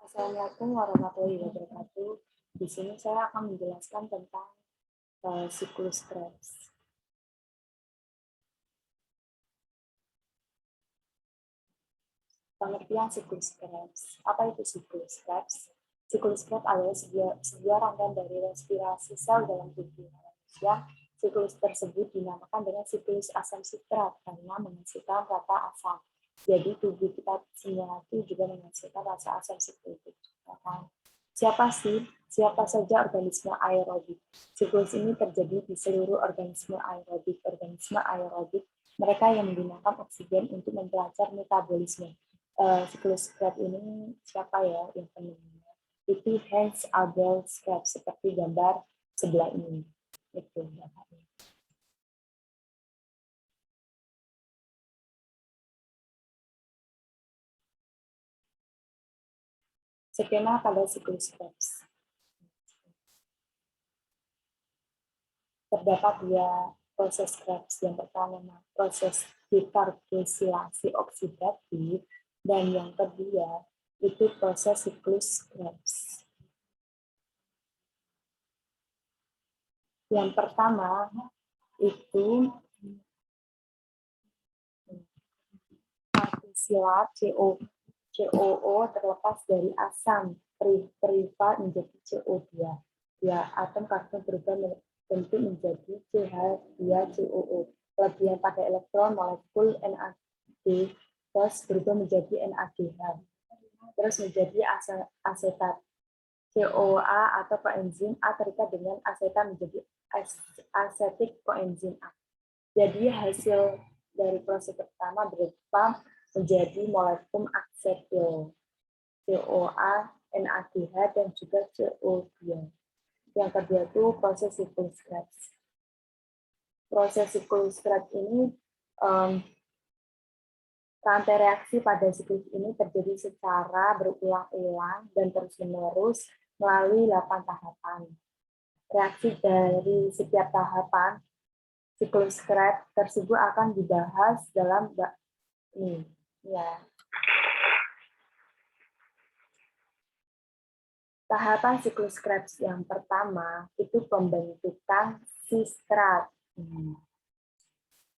Assalamualaikum warahmatullahi wabarakatuh. Di sini saya akan menjelaskan tentang siklus Krebs. Pengertian siklus Krebs. Apa itu siklus Krebs? Siklus Krebs adalah sebuah rangkaian dari respirasi sel dalam tubuh manusia. Siklus tersebut dinamakan dengan siklus asam sitrat karena menghasilkan rata asam. Jadi tubuh kita semua itu juga menghasilkan rasa asam sitrat. Siapa saja organisme aerobik? Siklus ini terjadi di seluruh organisme aerobik. Organisme aerobik mereka yang menggunakan oksigen untuk mempelajari metabolisme. Siklus Krebs ini siapa ya yang penemunya? Itu Hans Albert Krebs seperti gambar sebelah ini. Itu gambarnya. Skema pada siklus Krebs. Terdapat dua proses Krebs. Yang pertama proses dekarbosilasi oksidatif dan yang kedua itu proses siklus Krebs. Yang pertama itu karbosilat COO terlepas dari asam privat menjadi CO2. Ya, atom karbon berubah bentuk menjadi CH2COO. Kelebihan pada elektron molekul NAD terus berubah menjadi NADH. Terus menjadi asetat. CoA atau koenzim A terikat dengan asetat menjadi asetik koenzim A. Jadi hasil dari proses pertama berupa menjadi molekul aksetil, CoA, NADH, dan juga CO2. Yang kedua itu proses siklus Krebs. Proses siklus Krebs ini, rantai reaksi pada siklus ini terjadi secara berulang-ulang dan terus-menerus melalui 8 tahapan. Reaksi dari setiap tahapan siklus Krebs tersebut akan dibahas dalam ini ya. Tahapan siklus Krebs yang pertama itu pembentukan sistrat.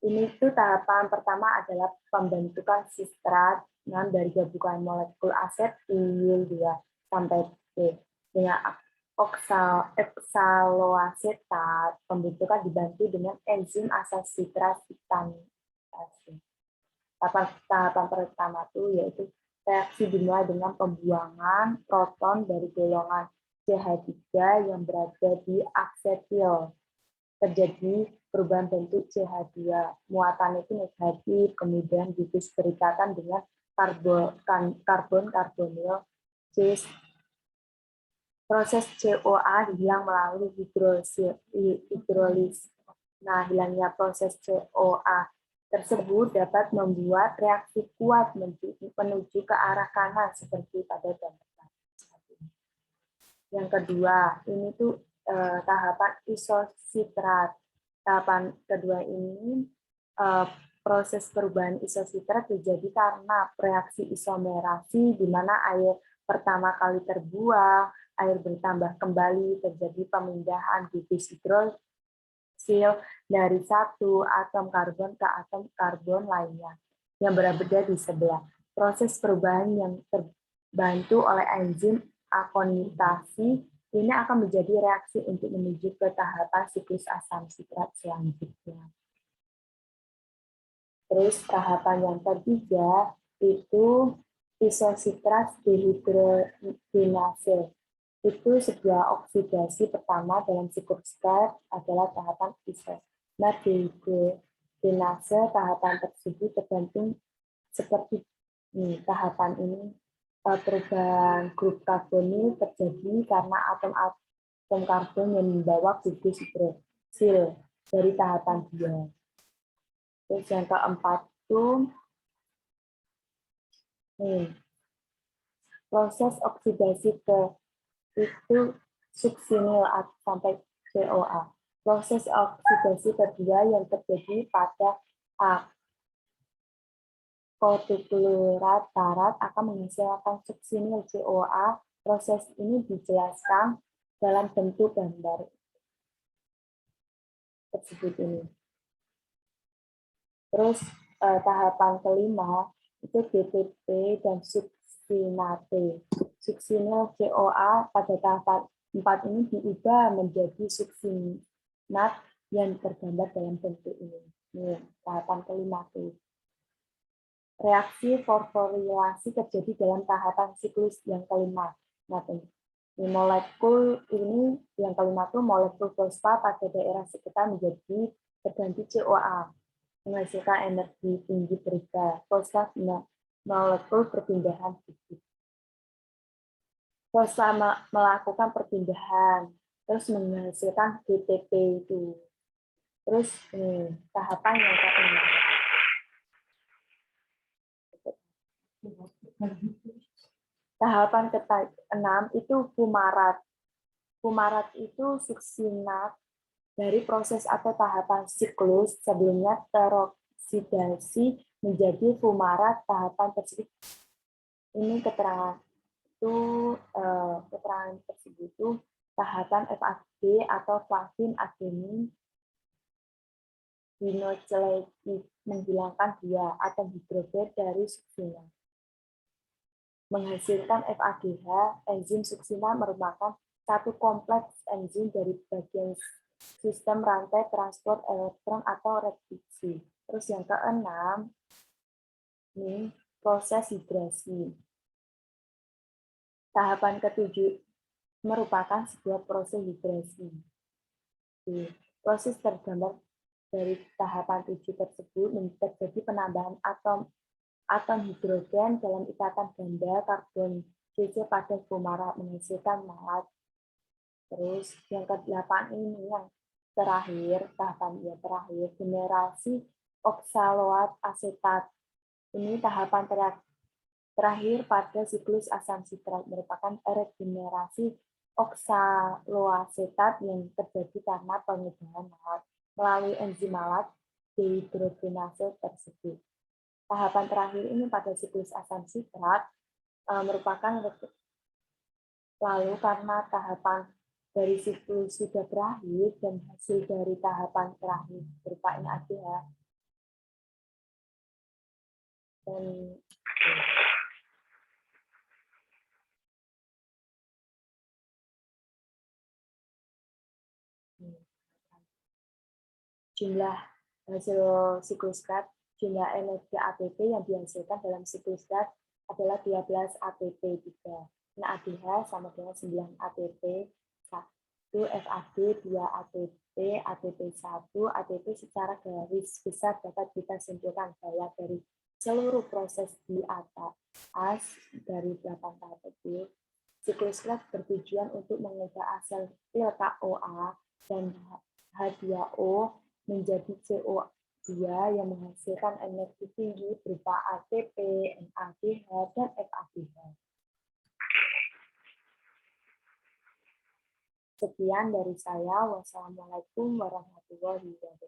Ini tuh tahapan pertama adalah pembentukan sistrat dari gabungan molekul asetil 2 sampai P dengan oksaloasetat. Pembentukan dibantu dengan enzim asam sitrat sitranitase. Tahapan pertama itu yaitu reaksi dimulai dengan pembuangan proton dari golongan CH3 yang berada di aksetil. Terjadi perubahan bentuk CH2. Muatan itu negatif, kemudian gugus berikatan dengan karbon-karbonil C. Proses CoA hilang melalui hidrolis. Nah, hilangnya proses CoA tersebut dapat membuat reaksi kuat menuju ke arah kanan seperti pada gambar. Yang kedua, ini tuh tahapan isositrat. Tahapan kedua ini proses perubahan isositrat terjadi karena reaksi isomerasi di mana air pertama kali terbuang, air bertambah kembali, terjadi pemindahan gugus hidroksil dari satu atom karbon ke atom karbon lainnya yang berada di sebelah. Proses perubahan yang terbantu oleh enzim akonitasi ini akan menjadi reaksi untuk menuju ke tahapan siklus asam sitrat selanjutnya. Terus tahapan yang ketiga itu isositrat dehidrogenase. Itu sebuah oksidasi pertama dalam siklus Krebs adalah tahapan isositrat dehidrogenase. Tahapan tersebut tergantung seperti ini. Tahapan ini perubahan grup karbonil terjadi karena atom karbon yang membawa gugus hidroksil dari tahapan 2. Terus yang keempat itu proses oksidasi itu suksinil sampai CoA. Proses oksidasi kedua yang terjadi pada Kotiklurat darat akan menghasilkan suksinil CoA. Proses ini dijelaskan dalam bentuk gambar tersebut ini. Terus tahapan kelima itu DTP dan suksinate. Suksinil CoA pada tahapan 4 ini diubah menjadi suksinat yang tergambar dalam bentuk ini. Ini tahapan kelima tuh. Reaksi fosforilasi terjadi dalam tahapan siklus yang kelima. Nah, ini molekul ini yang kelima itu molekul fosfa pada daerah sekitar menjadi berganti CoA, menghasilkan energi tinggi beriga. Fosfa molekul perpindahan sedikit. Fosfa melakukan perpindahan, terus menghasilkan DTP itu. Terus ini tahapan yang kelima. Tahapan ke-6 itu fumarat. Fumarat itu suksinat dari proses atau tahapan siklus sebelumnya teroksidasi menjadi fumarat. Tahapan tersebut ini keterangan tersebut itu tahapan FAD atau flavin adenin dinocleic menghilangkan 2 atom hidrogen dari suksina. Menghasilkan FADH, enzim suksina merupakan satu kompleks enzim dari bagian sistem rantai transport elektron atau reduksi. Terus yang keenam, ini proses hidrasi. Tahapan ketujuh merupakan sebuah proses hidrasi. Proses tergambar dari tahapan 7 tersebut terjadi penambahan atom hidrogen dalam ikatan ganda karbon CC pada fumarat menghasilkan malat. Terus yang ke-8 ini yang terakhir, tahapan yang terakhir, generasi oksaloat asetat. Ini tahapan terakhir pada siklus asam sitrat, merupakan regenerasi oksaloasetat yang terjadi karena pengubahan malat melalui enzim malat dehidrogenase tersebut. Tahapan terakhir ini pada siklus asam sitrat merupakan lalu karena tahapan dari siklus sudah berakhir dan hasil dari tahapan terakhir berupa NADH dan jumlah hasil siklus GAT, jumlah energi ATP yang dihasilkan dalam siklus GAT adalah 12 ATP 3. Nah, ADH sama dengan 9 ATP 1, FAD 2 ATP, ATP 1, ATP secara garis besar dapat kita simpulkan bahwa dari seluruh proses di atas dari 8 tahap itu, siklus GAT bertujuan untuk mengubah asal pil KOA dan H2O menjadi CO2 yang menghasilkan energi tinggi berupa ATP, NADH, dan FADH. Sekian dari saya. Wassalamualaikum warahmatullahi wabarakatuh.